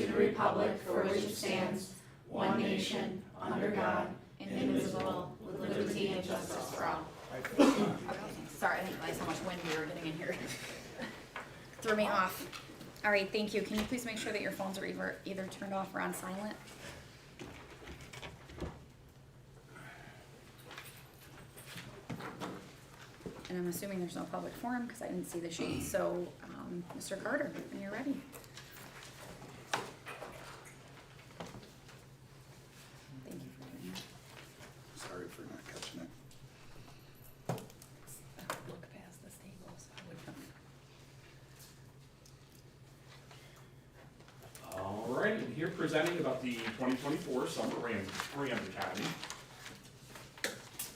to the republic for which it stands, one nation, under God, indivisible, with liberty and justice for all. Sorry, I didn't realize how much wind we were getting in here. Threw me off. All right, thank you. Can you please make sure that your phones are either turned off or on silent? And I'm assuming there's no public forum because I didn't see the sheet. So, Mr. Carter, when you're ready. Thank you for doing that. Sorry for not catching it. Look past this table, so I would come. All right, and here presenting about the 2024 Summer Rams Academy.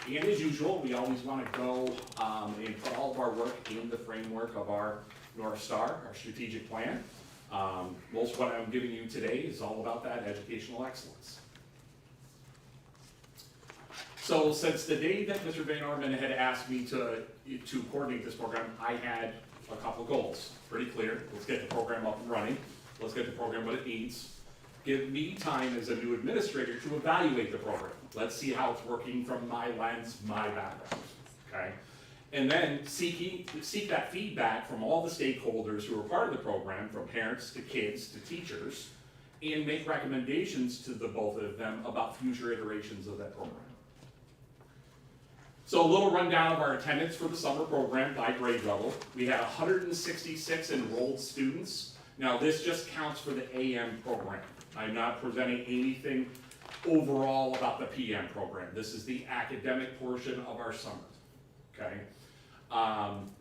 And as usual, we always want to go and put all of our work in the framework of our North Star, our strategic plan. Most of what I'm giving you today is all about that educational excellence. So since the day that Mr. Van Orman had asked me to coordinate this program, I had a couple goals, pretty clear. Let's get the program up and running. Let's get the program what it needs. Give me time as a new administrator to evaluate the program. Let's see how it's working from my lens, my background, okay? And then seek that feedback from all the stakeholders who are part of the program, from parents to kids to teachers, and make recommendations to the both of them about future iterations of that program. So a little rundown of our attendance for the summer program by grade level. We had 166 enrolled students. Now this just counts for the AM program. I'm not presenting anything overall about the PM program. This is the academic portion of our summer, okay?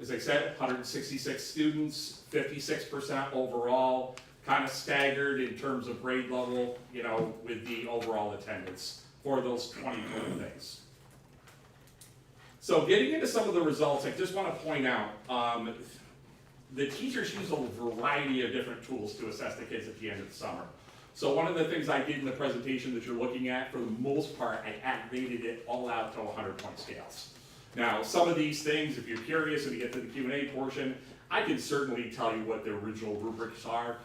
As I said, 166 students, 56% overall, kind of staggered in terms of grade level, you know, with the overall attendance for those 20 total days. So getting into some of the results, I just want to point out, the teachers use a variety of different tools to assess the kids at the end of the summer. So one of the things I did in the presentation that you're looking at, for the most part, I aggregated it all out to 100-point scales. Now, some of these things, if you're curious and you get to the Q&A portion, I can certainly tell you what the original rubrics are.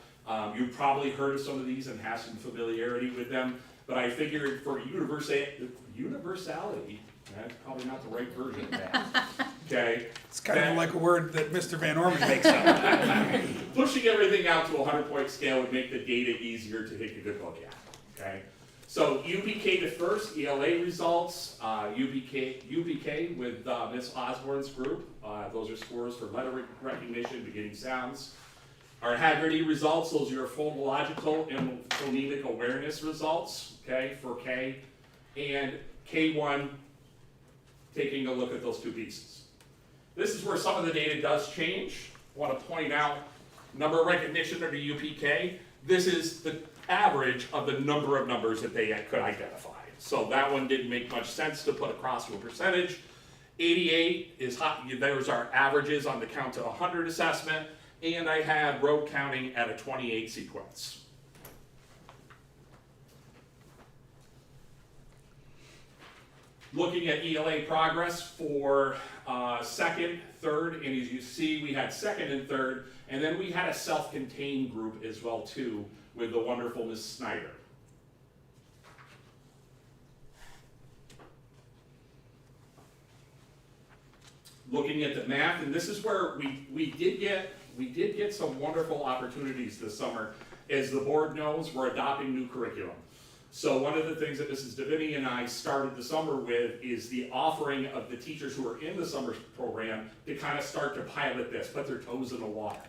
You've probably heard of some of these and have some familiarity with them, but I figured for universality, that's probably not the right version of that, okay? It's kind of like a word that Mr. Van Orman makes up. Pushing everything out to a 100-point scale would make the data easier to take a good look at, okay? So UBK to first, ELA results, UBK with Ms. Osborne's group. Those are scores for letter recognition, beginning sounds. Our Haggerty results, those are your phonological and phonemic awareness results, okay, for K. And K1, taking a look at those two pieces. This is where some of the data does change. I want to point out number of recognition under UPK. This is the average of the number of numbers that they could identify. So that one didn't make much sense to put across to a percentage. 88 is hot, there's our averages on the count to 100 assessment, and I have road counting at a 28 sequence. Looking at ELA progress for second, third, and as you see, we had second and third, and then we had a self-contained group as well too, with the wonderful Ms. Snyder. Looking at the math, and this is where we did get some wonderful opportunities this summer. As the board knows, we're adopting new curriculum. So one of the things that Mrs. Davini and I started the summer with is the offering of the teachers who are in the summer program to kind of start to pilot this, put their toes in the water.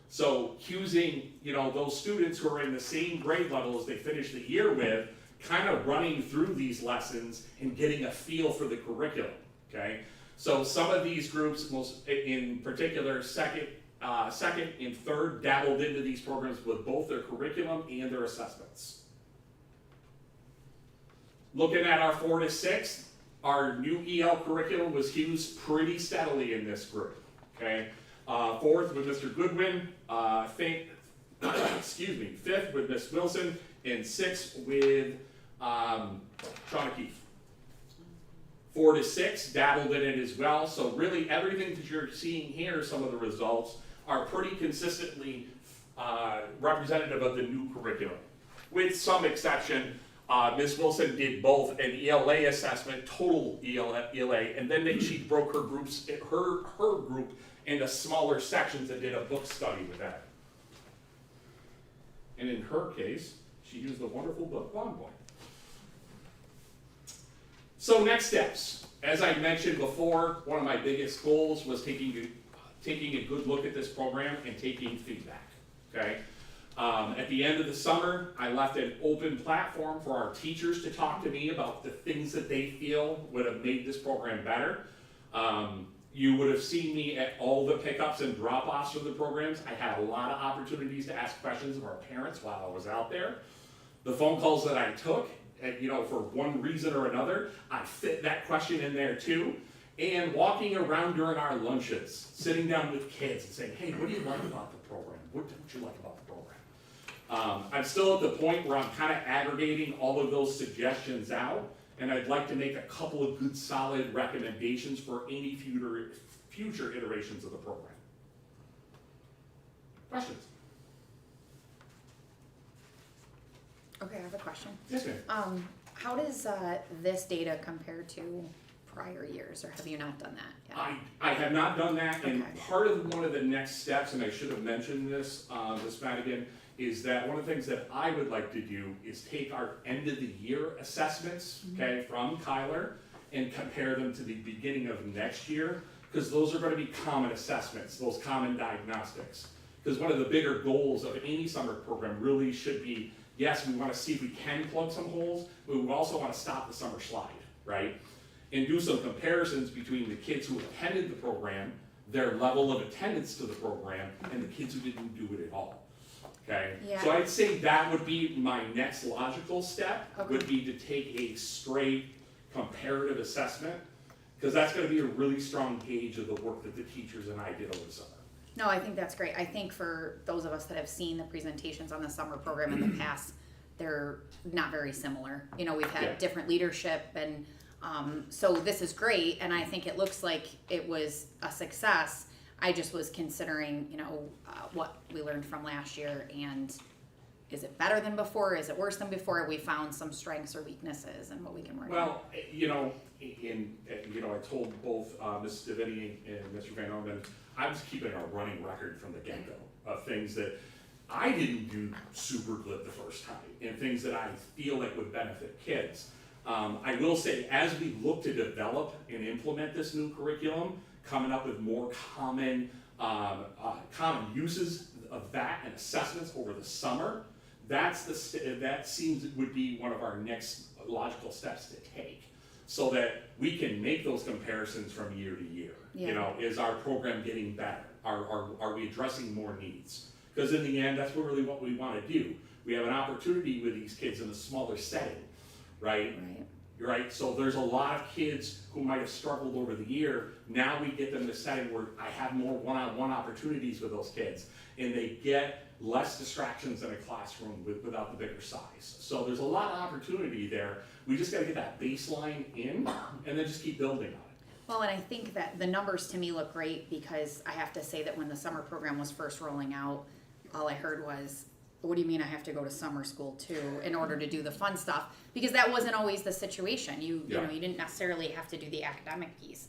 So using, you know, those students who are in the same grade level as they finish the year with, kind of running through these lessons and getting a feel for the curriculum, okay? So some of these groups, most in particular, second and third, dabbled into these programs with both their curriculum and their assessments. Looking at our 4 to 6, our new EL curriculum was used pretty steadily in this group, okay? Fourth with Mr. Goodwin, fifth with Ms. Wilson, and sixth with Sean O'Keefe. 4 to 6 dabbled in it as well, so really everything that you're seeing here, some of the results, are pretty consistently representative of the new curriculum. With some exception, Ms. Wilson did both an ELA assessment, total ELA, and then she broke her group into smaller sections and did a book study with that. And in her case, she used the wonderful book Bonbon. So next steps. As I mentioned before, one of my biggest goals was taking a good look at this program and taking feedback, okay? At the end of the summer, I left an open platform for our teachers to talk to me about the things that they feel would have made this program better. You would have seen me at all the pickups and drop-offs for the programs. I had a lot of opportunities to ask questions of our parents while I was out there. The phone calls that I took, for one reason or another, I fit that question in there too. And walking around during our lunches, sitting down with kids and saying, hey, what do you like about the program? What don't you like about the program? I'm still at the point where I'm kind of aggregating all of those suggestions out, and I'd like to make a couple of good solid recommendations for any future iterations of the program. Questions? Okay, I have a question. Yes, ma'am. How does this data compare to prior years, or have you not done that yet? I have not done that, and Okay. part of one of the next steps, and I should have mentioned this, Ms. Madigan, is that one of the things that I would like to do is take our end of the year assessments, okay, from Kyler, and compare them to the beginning of next year, because those are gonna be common assessments, those common diagnostics. Because one of the bigger goals of any summer program really should be, yes, we wanna see if we can plug some holes, but we also wanna stop the summer slide, right? And do some comparisons between the kids who attended the program, their level of attendance to the program, and the kids who didn't do it at all. Okay? Yeah. So I'd say that would be my next logical step, Okay. would be to take a straight comparative assessment, because that's gonna be a really strong gauge of the work that the teachers and I did over the summer. No, I think that's great. I think for those of us that have seen the presentations on the summer program in the past, they're not very similar. We've Yeah. had different leadership, and so this is great, and I think it looks like it was a success. I just was considering, what we learned from last year, and is it better than before? Is it worse than before? We found some strengths or weaknesses and what we can work on. Well, I told both Ms. Devaney and Mr. Van Orman, I was keeping a running record from the get-go of things that I didn't do super good the first time, and things that I feel like would benefit kids. I will say, as we look to develop and implement this new curriculum, coming up with more common uses of that and assessments over the summer, that seems would be one of our next logical steps to take, so that we can make those comparisons from year to year. Yeah. Is our program getting better? Are we addressing more needs? Because in the end, that's really what we want to do. We have an opportunity with these kids in a smaller setting, right? Right, so there's a lot of kids who might have struggled over the year. Now we get them in a setting where I have more one-on-one opportunities with those kids, and they get less distractions in a classroom without the bigger size. So there's a lot of opportunity there. We just gotta get that baseline in, and then just keep building on it. Well, and I think that the numbers to me look great, because I have to say that when the summer program was first rolling out, all I heard was, what do you mean I have to go to summer school too in order to do the fun stuff? Because that wasn't always the situation. You didn't necessarily have to do the academic piece.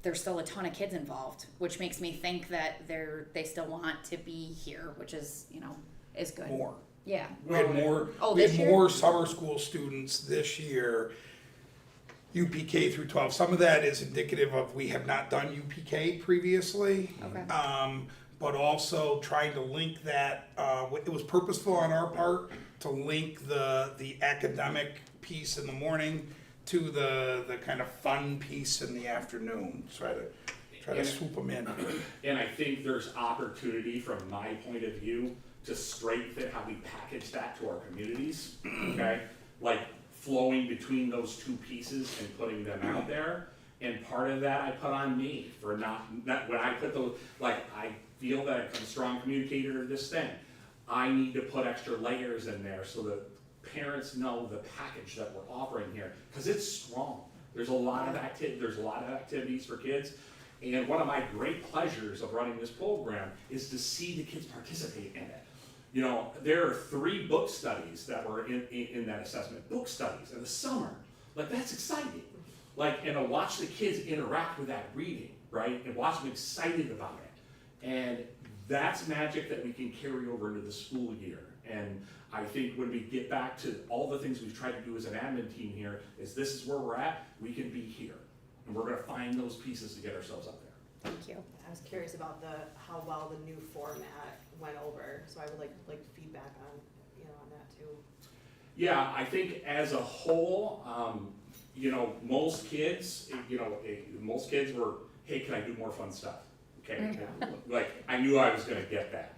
There's still a ton of kids involved, which makes me think that they still want to be here, which is, is good. More. Yeah. We had more. Oh, We this had year? more summer school students this year, UPK through 12. Some of that is indicative of we have not done UPK previously. Okay. But also trying to link that. It was purposeful on our part to link the academic piece in the morning to the kind of fun piece in the afternoon. Try to swoop them in. And I think there's opportunity from my point of view to strengthen how we package that to our communities, okay? Like flowing between those two pieces and putting them out there. And part of that I put on me for not when I put those, I feel that I'm a strong communicator of this thing. I need to put extra layers in there so that parents know the package that we're offering here, because it's strong. There's a lot of activities for kids, And one of my great pleasures of running this program is to see the kids participate in it. You know, there are 3 book studies that were in that assessment. Book studies in the summer. Like, that's exciting. Like, and to watch the kids interact with that reading, right? And watch them excited about it. And that's magic that we can carry over into the school year. And I think when we get back to all the things we've tried to do as an admin team here, is this is where we're at, we can be here. And we're gonna find those pieces to get ourselves up there. Thank you. I was curious about how well the new format went over, so I would like feedback on that too. Yeah, I think as a whole, most kids, most kids were, hey, can I do more fun stuff? Okay, like, I knew I was gonna get that.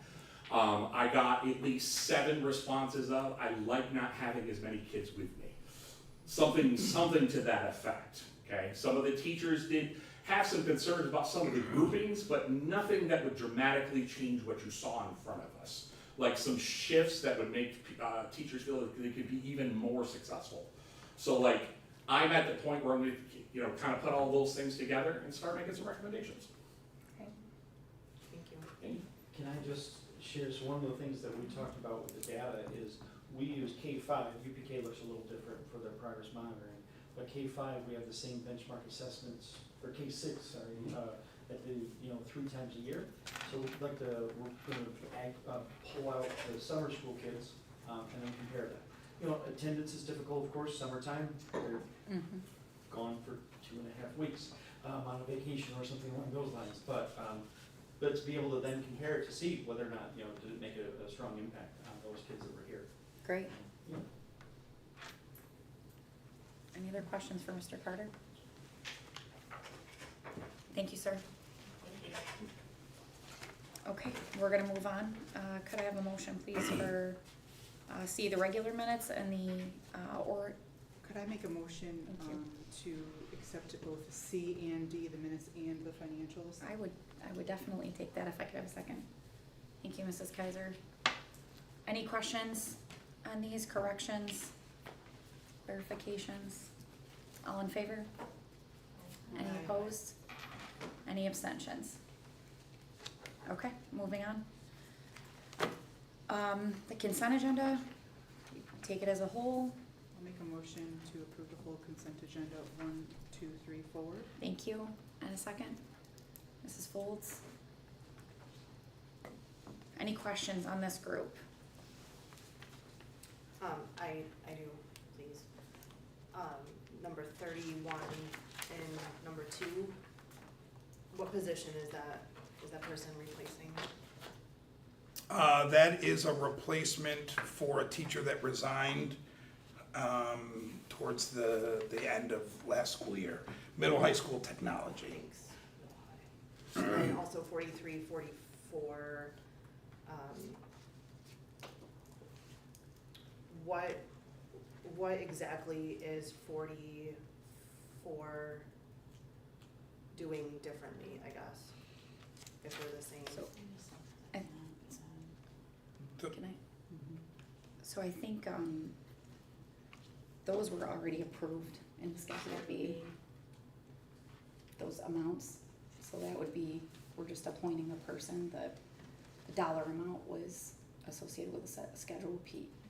I got at least 7 responses of, I like not having as many kids with me. Something to that effect, okay? Some of the teachers did have some concerns about some of the groupings, but nothing that would dramatically change what you saw in front of us. Like some shifts that would make teachers feel that they could be even more successful. So like, I'm at the point where I'm gonna, kind of put all those things together and start making some recommendations. Okay. Thank you. And Can I just share, so one of the things that we talked about with the data is we use K-5, UPK looks a little different for their progress monitoring, but K-5, we have the same benchmark assessments, for K-6, that do, 3 times a year. So we'd like to, we're gonna pull out the summer school kids, and then compare that. Attendance is difficult, of course, summertime, they're gone for 2.5 weeks, on a vacation or something along those lines, but to be able to then compare it to see whether or not, did it make a strong impact on those kids that were here. Great. Yeah. Any other questions for Mr. Carter? Thank you, sir. Okay, we're gonna move on. Could I have a motion, please, for C, the regular minutes and the, or, Could I make a motion Thank you. to accept both C and D, the minutes and the financials? I would definitely take that if I could have a second. Thank you, Mrs. Kaiser. Any questions on these corrections, verifications? All in favor? Any Aye. opposed? Any abstentions? Okay, moving on. The consent agenda, take it as a whole. I'll make a motion to approve the whole consent agenda, 1, 2, 3, 4. Thank you. And a second? Mrs. Folds? Any questions on this group? I do, please. Number 31 and number 2, what position is that person replacing? That is a replacement for a teacher that resigned towards the end of last school year, middle high school technology. Thanks. And also 43, 44, what exactly is 44 doing differently, I guess, if they're the same? So- Can I? Mm-hmm. So I think, those were already approved in Schedule B, those amounts. So that would be, we're just appointing a person, the dollar amount was associated with the Schedule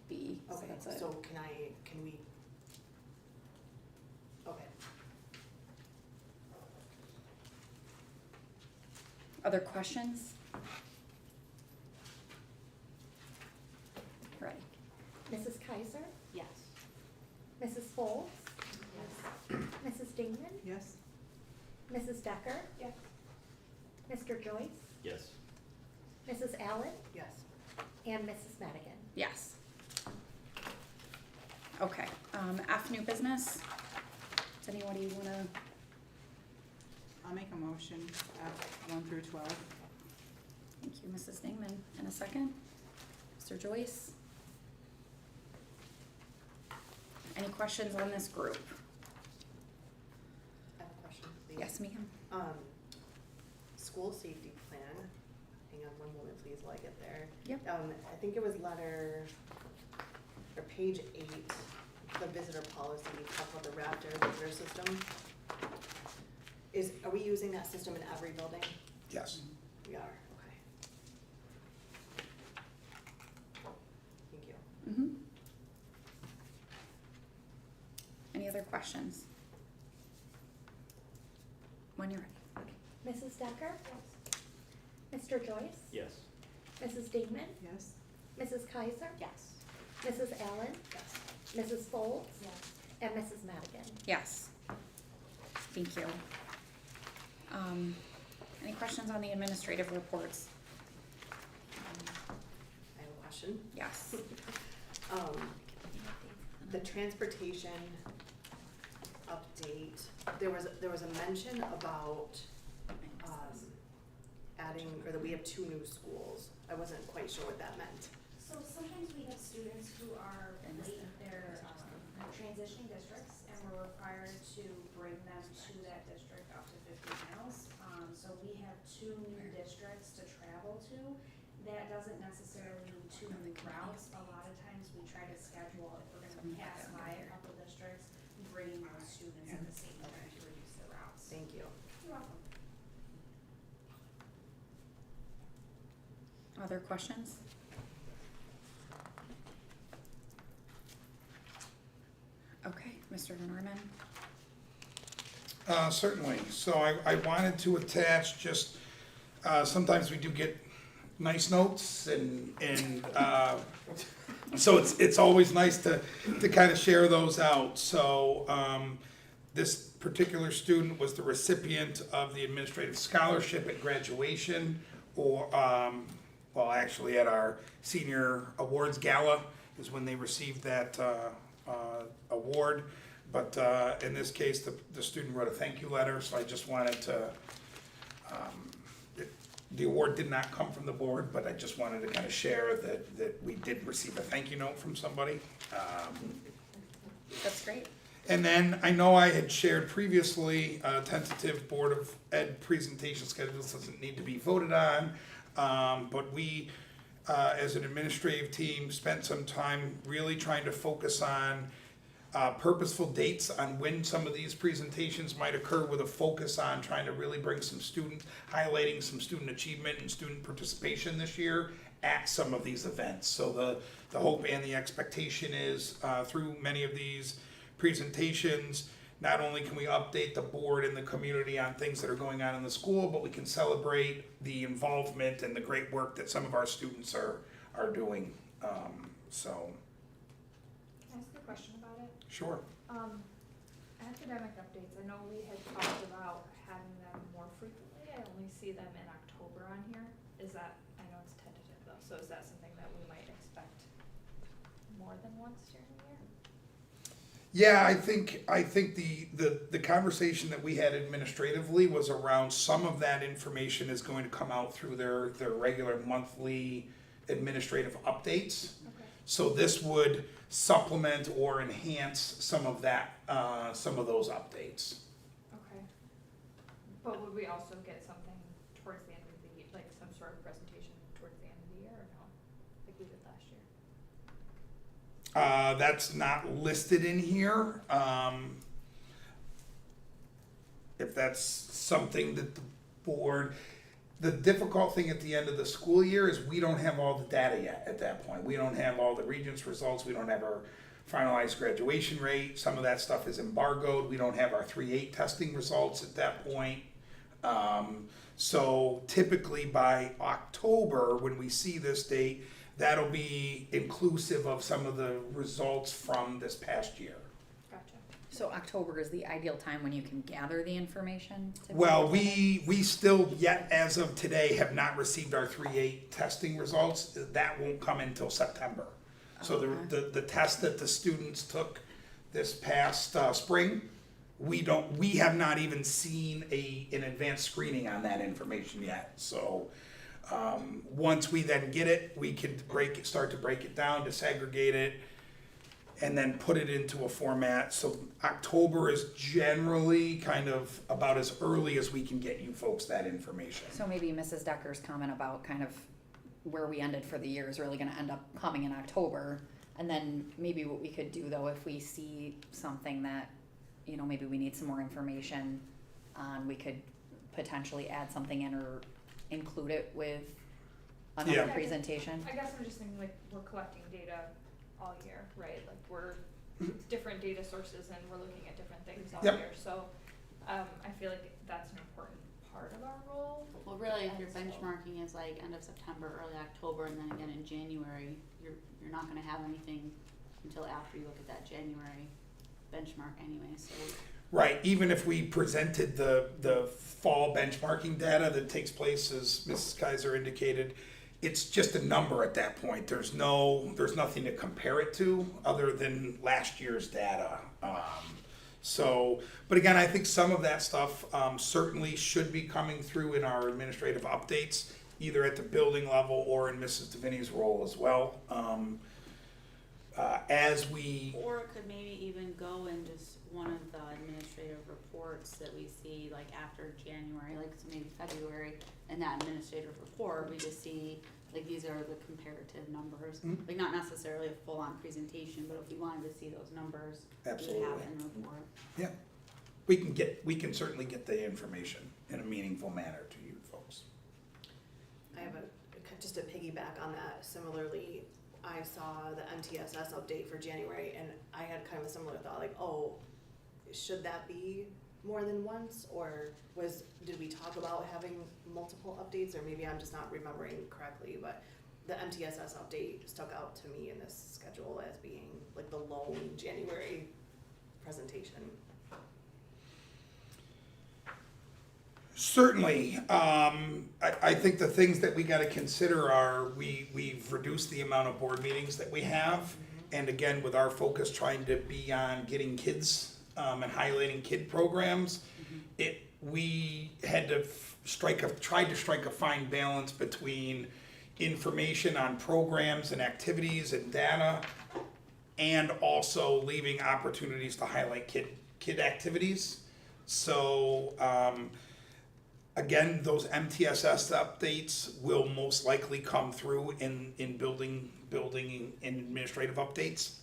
B, so Okay, that's it. so can we? Okay. Other questions? Ready? Mrs. Kaiser? Yes. Mrs. Folds? Yes. Mrs. Dingman? Yes? Mrs. Decker? Yes. Mr. Joyce? Yes. Mrs. Allen? Yes. And Mrs. Madigan? Yes. Okay, F, new business. Does anybody wanna, I'll make a motion, F 1 through 12. thank you, Mrs. Dingman, in a second. Mr. Joyce? Any questions on this group? I have a question, please. Yes, ma'am. School safety plan, hang on one moment please while I get there. Yep. I think it was page 8, the visitor policy, talk about the Raptor visitor system. Are we using that system in every building? Yes. We are, okay. Thank you. Mm-hmm. Any other questions? When you're ready. Mrs. Decker? Mr. Joyce? Yes. Mrs. Dingman? Yes. Mrs. Kaiser? Yes. Mrs. Allen? Yes. Mrs. Folds? Yes. And Mrs. Madigan? Yes. Thank you. Any questions on the administrative reports? I have a question. Yes. The transportation update, there was a mention about, adding, or that we have 2 new schools. I wasn't quite sure what that meant. So sometimes we have students who are late in their transitioning districts, and we're required to bring them to that district up to 50 miles. So we have 2 new districts to travel to. That doesn't necessarily mean 2 new routes. A lot of times we try to schedule, if we're gonna pass by a couple districts, bringing those students at the same time to reduce the routes. Thank you. You're welcome. Other questions? Okay, Mr. Norman? Certainly. So I wanted to attach just, sometimes we do get nice notes and so it's always nice to kind of share those out. So this particular student was the recipient of the administrative scholarship at graduation, or well, actually at our senior awards gala is when they received that award. But in this case, the student wrote a thank you letter, so I just wanted to, the award did not come from the board, but I just wanted to kind of share that we did receive a thank you note from somebody. That's great. And then I know I had shared previously, tentative Board of Ed presentation schedules doesn't need to be voted on. But we, as an administrative team, spent some time really trying to focus on purposeful dates on when some of these presentations might occur, with a focus on trying to really bring some highlighting some student achievement and student participation this year at some of these events. So the hope and the expectation is through many of these presentations, not only can we update the board and the community on things that are going on in the school, but we can celebrate the involvement and the great work that some of our students are doing. So, Can I ask a question about it? sure. Academic updates, I know we had talked about having them more frequently. I only see them in October on here. Is that, I know it's tentative though, so is that something that we might expect more than once during the year? Yeah, I think the conversation that we had administratively was around some of that information is going to come out through their regular monthly administrative updates. Okay. So this would supplement or enhance some of that, some of those updates. Okay. But would we also get something towards the end of the year, like some sort of presentation towards the end of the year, or no? Like we did last year? That's not listed in here. If that's something that the board, the difficult thing at the end of the school year is we don't have all the data yet at that point. We don't have all the Regents results. We don't have our finalized graduation rate. Some of that stuff is embargoed. We don't have our 3.8 testing results at that point. So typically by October, when we see this date, that'll be inclusive of some of the results from this past year. Gotcha. So October is the ideal time when you can gather the information? Well, we still yet, as of today, have not received our 3.8 testing results. That won't come until September. So the test that the students took this past spring, we have not even seen an advanced screening on that information yet. So once we then get it, we can start to break it down, disaggregate it, and then put it into a format. So October is generally kind of about as early as we can get you folks that information. So maybe Mrs. Decker's comment about kind of where we ended for the year is really gonna end up coming in October. And then maybe what we could do though, if we see something that, maybe we need some more information, we could potentially add something in or include it with Yeah. another presentation. I guess I'm just thinking like we're collecting data all year, right? Like we're different data sources and we're looking at different things all Yep. year. So I feel like that's an important part of our role. Well, really, if your And so- benchmarking is like end of September, early October, and then again in January, you're not gonna have anything until after you look at that January benchmark anyway, so. Right, even if we presented the fall benchmarking data that takes place, as Mrs. Kaiser indicated, it's just a number at that point. There's nothing to compare it to other than last year's data. But again, I think some of that stuff certainly should be coming through in our administrative updates, either at the building level or in Mrs. Davini's role as well. Or it could maybe even go in just one of the administrative reports that we see like after January, like so maybe February, and that administrative report, we just see like these are the comparative numbers. Mhm. Like not necessarily a full-on presentation, but if we wanted to see those numbers, we would Absolutely. have it in the report. Yeah, we can certainly get the information in a meaningful manner to you folks. I have just to piggyback on that, similarly, I saw the MTSS update for January and I had kind of a similar thought, like, oh, should that be more than once? Or did we talk about having multiple updates, or maybe I'm just not remembering correctly, but the MTSS update stuck out to me in this schedule as being like the lone January presentation. Certainly, I think the things that we gotta consider are, we've reduced the amount of board meetings that we have. And again, with our focus trying to be on getting kids, and highlighting kid programs, we had to tried to strike a fine balance between information on programs and activities and data, and also leaving opportunities to highlight kid activities. So, again, those MTSS updates will most likely come through in building and administrative updates.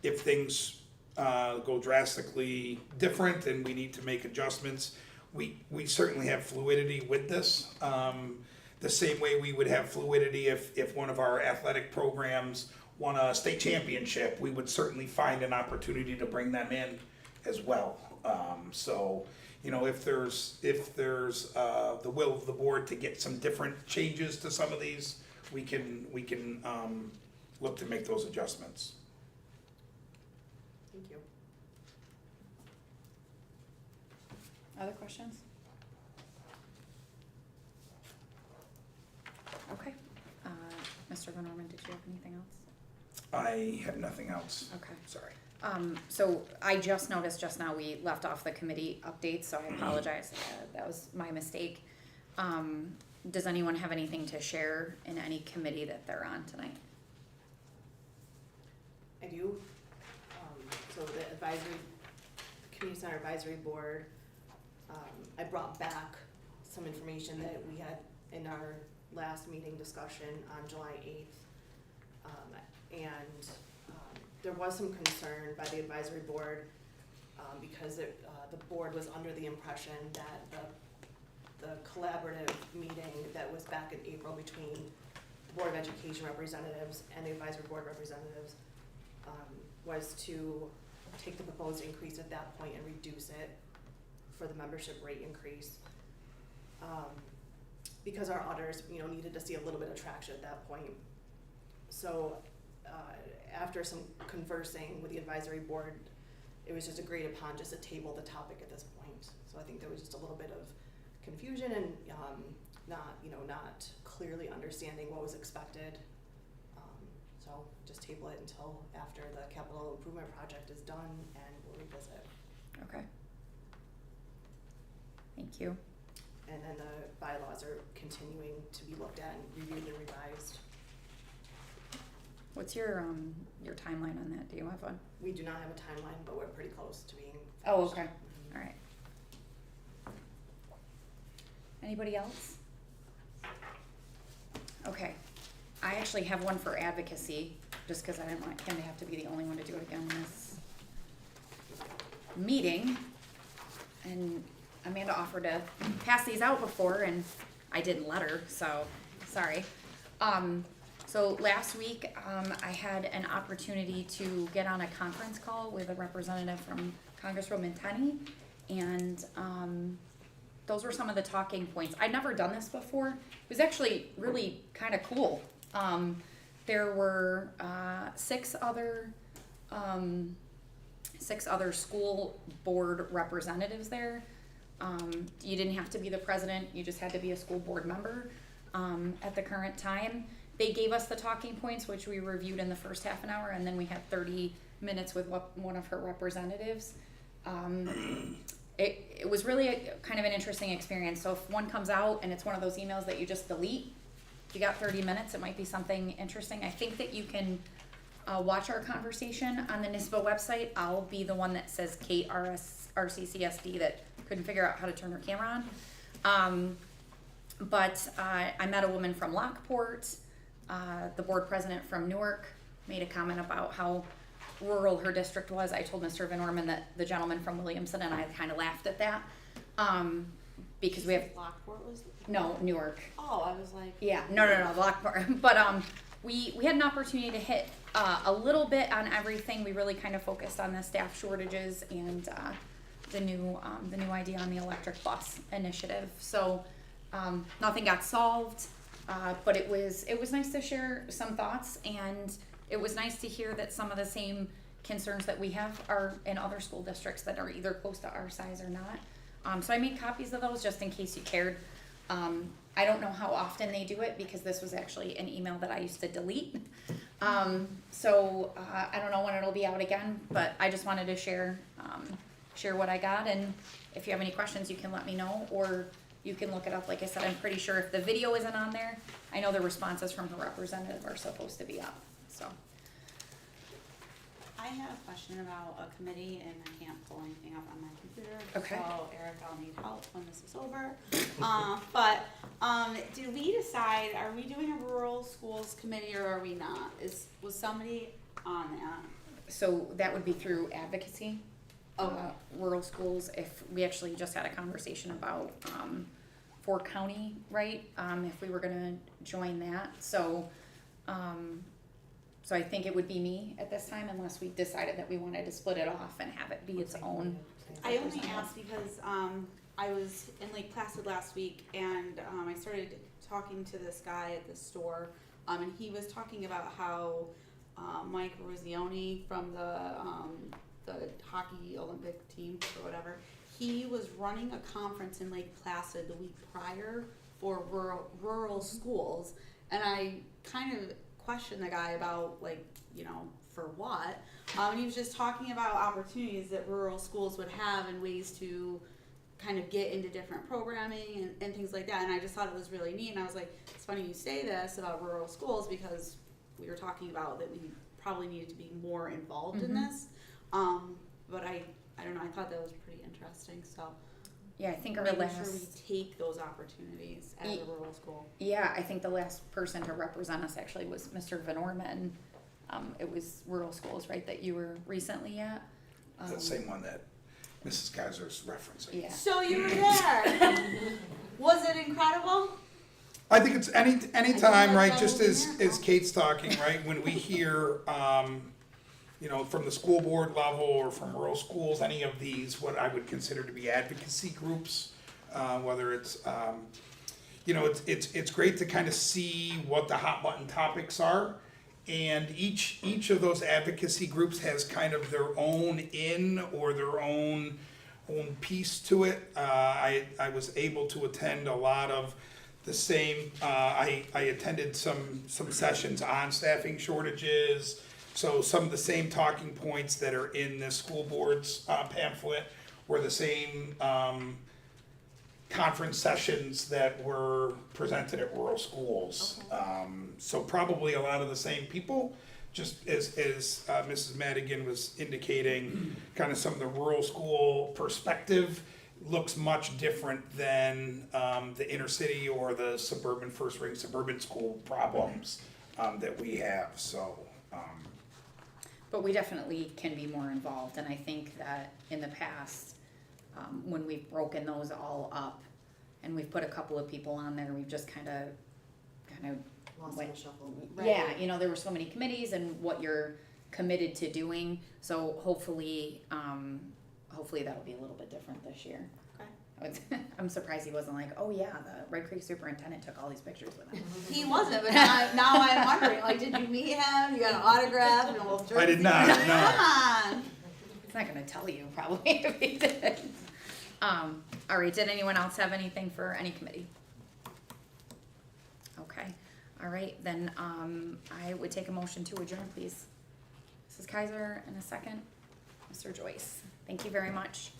If things go drastically different and we need to make adjustments, we certainly have fluidity with this. The same way we would have fluidity if one of our athletic programs won a state championship, we would certainly find an opportunity to bring them in as well. If there's the will of the board to get some different changes to some of these, we can look to make those adjustments. Thank you. Other questions? Okay, Mr. Van Orman, did you have anything else? I have nothing else. Okay. Sorry. So I just noticed just now we left off the committee updates, so I apologize. That was my mistake. Does anyone have anything to share in any committee that they're on tonight? I do. So the Community Center Advisory Board, I brought back some information that we had in our last meeting discussion on July 8th. There was some concern by the advisory board because the board was under the impression that the collaborative meeting that was back in April between the Board of Education representatives and the advisory board representatives was to take the proposed increase at that point and reduce it for the membership rate increase. Because our auditors, needed to see a little bit of traction at that point. So after some conversing with the advisory board, it was just agreed upon just to table the topic at this point. So I think there was just a little bit of confusion and not clearly understanding what was expected. So just table it until after the capital improvement project is done and we'll revisit. Okay. Thank you. And then the bylaws are continuing to be looked at and reviewed and revised. What's your timeline on that? Do you have one? We do not have a timeline, but we're pretty close to being finished. Oh, okay. All right. Anybody else? Okay. I actually have one for advocacy, just because I didn't want him to have to be the only one to do it again in this meeting. and Amanda offered to pass these out before, and I didn't let her, so, sorry. So last week, I had an opportunity to get on a conference call with a representative from Congresswoman Tenney, and, those were some of the talking points. I'd never done this before. It was actually really kind of cool. There were, six other school board representatives there. You didn't have to be the president, you just had to be a school board member, at the current time. They gave us the talking points, which we reviewed in the first half an hour, and then we had 30 minutes with one of her representatives. It was really kind of an interesting experience. So if one comes out and it's one of those emails that you just delete, if you got 30 minutes, it might be something interesting. I think that you can watch our conversation on the NISBA website. I'll be the one that says Kate RCCSD that couldn't figure out how to turn her camera on. But I met a woman from Lockport. The board president from Newark made a comment about how rural her district was. I told Mr. Van Orman that the gentleman from Williamson, and I kind of laughed at that, because we have, Lockport was? no, Newark. Oh, I was like. Yeah, no, Lockport. But we had an opportunity to hit a little bit on everything. We really kind of focused on the staff shortages and the new idea on the electric bus initiative. So nothing got solved, but it was nice to share some thoughts, and it was nice to hear that some of the same concerns that we have are in other school districts that are either close to our size or not. So I made copies of those just in case you cared. I don't know how often they do it because this was actually an email that I used to delete. So I don't know when it'll be out again, but I just wanted to share what I got, and if you have any questions, you can let me know, or you can look it up. Like I said, I'm pretty sure if the video isn't on there, I know the responses from her representative are supposed to be up, so. I had a question about a committee and I can't pull anything up on my computer. Okay. So Eric, I'll need help when this is over. Did we decide, are we doing a rural schools committee or are we not? Was somebody on that? So that would be through advocacy. Okay. Rural schools, if we actually just had a conversation about, Fort County, right? If we were gonna join that, so I think it would be me at this time unless we decided that we wanted to split it off and have it be its own. I only asked because I was in Lake Placid last week and I started talking to this guy at the store, and he was talking about how Mike Rosioni from the hockey Olympic team or whatever, he was running a conference in Lake Placid the week prior for rural schools, and I kind of questioned the guy about, like, you know, for what, and he was just talking about opportunities that rural schools would have and ways to kind of get into different programming and things like that, and I just thought it was really neat, and I was like, it's funny you say this about rural schools because we were talking about that we probably needed to be more involved in this, but I don't know, I thought that was pretty interesting, so. Yeah, I think our Making last. sure we take those opportunities as a rural school. Yeah, I think the last person to represent us actually was Mr. Van Orman. It was rural schools, right, that you were recently at? The same one that Mrs. Kaiser's referencing. Yeah. So you were there. Was it incredible? I think it's anytime, like right, that just was a as miracle. Kate's talking, right, when we hear, you know, from the school board level or from rural schools, any of these, what I would consider to be advocacy groups, whether it's, you know, it's great to kind of see what the hot button topics are. And each of those advocacy groups has kind of their own or their own piece to it. I was able to attend a lot of the same, I attended some sessions on staffing shortages. So some of the same talking points that are in the school board's pamphlet were the same conference sessions that were presented at rural schools. So probably a lot of the same people, just as Mrs. Madigan was indicating, kind of some of the rural school perspective looks much different than the inner city or the suburban first ring suburban school problems that we have, so. But we definitely can be more involved, and I think that in the past, when we've broken those all up. And we've put a couple of people on there, we've just kinda Lost in the shuffle. yeah, you know, there were so many committees and what you're committed to doing, so hopefully, hopefully that'll be a little bit different this year. Okay. I'm surprised he wasn't like, oh yeah, the Red Creek superintendent took all these pictures with him. He wasn't, but now I'm wondering, like, did you meet him? You got an autograph and a little jersey? I did not, no. Come on. He's not gonna tell you probably if he did. All right, did anyone else have anything for any committee? Okay, all right, then, I would take a motion to adjourn, please. Mrs. Kaiser, in a second. Mr. Joyce, thank you very much.